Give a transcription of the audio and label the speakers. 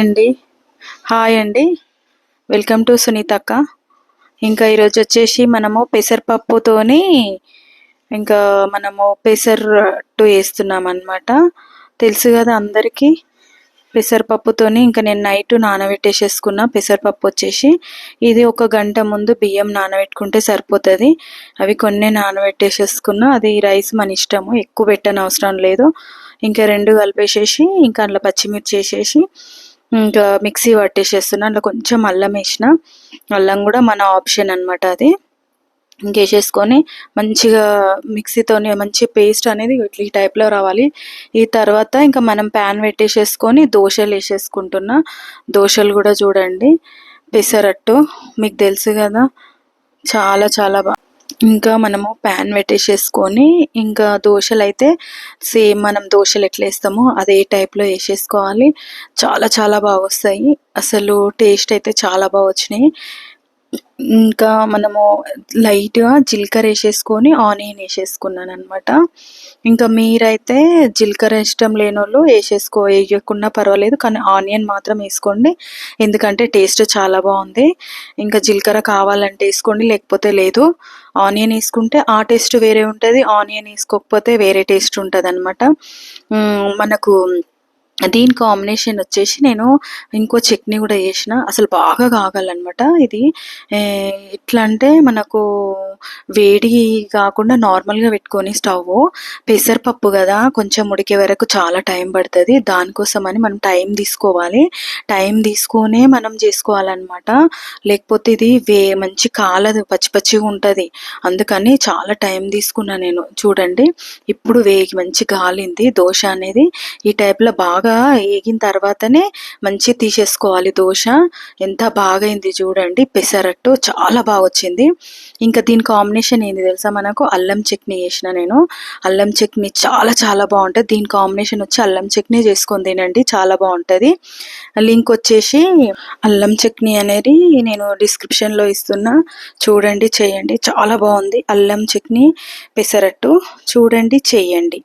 Speaker 1: అండి. హాయ్ అండి. Welcome to సునీతక్క. ఇంకా ఈరోజు వచ్చేసి మనము పెసరపప్పుతోని ఇంకా మనము పెసరట్టు వేస్తున్నాం అనమాట. తెలుసు కదా అందరికీ. పెసరపప్పుతోని ఇంకా నేను నైట్ నానబెట్టేసేసుకున్న పెసరపప్పు వచ్చేసి ఇది 1 గంట ముందు బియ్యం నానబెట్టుకుంటే సరిపోతుంది. అవి కొన్ని నానబెట్టేసేసుకున్న. అది రైస్ మన ఇష్టము, ఎక్కువ పెట్టని అవసరం లేదు. ఇంకా 2 కలిపేసేసి ఇంకా అందులో పచ్చిమిర్చి వేసేసి ఇంకా మిక్సీ పట్టేసేస్తున్నా. అందులో కొంచెం అల్లం వేసిన. అల్లం కూడా మన ఆప్షన్ అనమాట. అది ఇంకేసేసుకొని మంచిగా మిక్సీతోని మంచి పేస్ట్ అనేది ఈ టైప్లో రావాలి. ఈ తర్వాత ఇంకా మనం ప్యాన్ పెట్టేసేసుకొని దోశలు వేసేసుకుంటున్నా. దోశలు కూడా చూడండి పెసరట్టు మీకు తెలుసు కదా, చాలా చాలా ఇంకా మనము ప్యాన్ పెట్టేసేసుకొని ఇంకా దోశలు అయితే సేమ్ మనం దోశలు ఎట్లా వేస్తామో అదే టైప్లో వేసేసుకోవాలి. చాలా చాలా బాగా వస్తాయి. అసలు టేస్ట్ అయితే చాలా బాగా వచ్చినాయి. ఇంకా మనము లైట్గా జీలకర్ర వేసేసుకొని ఆనియన్ వేసేసుకున్నాను అనమాట. ఇంకా మీరైతే జీలకర్ర ఇష్టం లేని వాళ్ళు వేయకున్నా పర్వాలేదు, కానీ ఆనియన్ మాత్రం వేసుకోండి, ఎందుకంటే టేస్ట్ చాలా బాగుంది. ఇంకా జీలకర్ర కావాలంటే వేసుకోండి, లేకపోతే లేదు. ఆనియన్ వేసుకుంటే ఆ టేస్ట్ వేరే ఉంటుంది, ఆనియన్ వేసుకోకపోతే వేరే టేస్ట్ ఉంటుంది అనమాట. మనకు దీని కాంబినేషన్ వచ్చేసి నేను ఇంకో చట్నీ కూడా చేసిన. అసలు బాగా కాగాలన్నమాట ఇది. ఎట్లా అంటే మనకు వేడి కాకుండా నార్మల్గా పెట్టుకొని స్టవ్, పెసరపప్పు కదా కొంచెం ఉడికే వరకు చాలా టైం పడుతుంది. దానికోసమని మనం టైం తీసుకోవాలి. టైం తీసుకొనే మనం చేసుకోవాలన్నమాట, లేకపోతే ఇది మంచి కాలదు, పచ్చి పచ్చిగా ఉంటుంది. అందుకని చాలా టైం తీసుకున్నా నేను. చూడండి ఇప్పుడు మంచి గాలింది దోశ అనేది. ఈ టైప్లో బాగా వేగిన తర్వాతనే మంచి తీసేసుకోవాలి దోశ. ఎంత బాగా అయింది చూడండి. పెసరట్టు చాలా బాగా వచ్చింది. ఇంకా దీని కాంబినేషన్ ఏంది తెలుసా, మనకు అల్లం చట్నీ చేసిన నేను. అల్లం చట్నీ చాలా చాలా బాగుంటుంది. దీని కాంబినేషన్ వచ్చి అల్లం చట్నీ చేసుకొని తినండి, చాలా బాగుంటుంది. లింక్ వచ్చేసి అల్లం చట్నీ అనేది నేను డిస్క్రిప్షన్లో ఇస్తున్నా, చూడండి, చేయండి. చాలా బాగుంది అల్లం చట్నీ పెసరట్టు. చూడండి, చేయండి.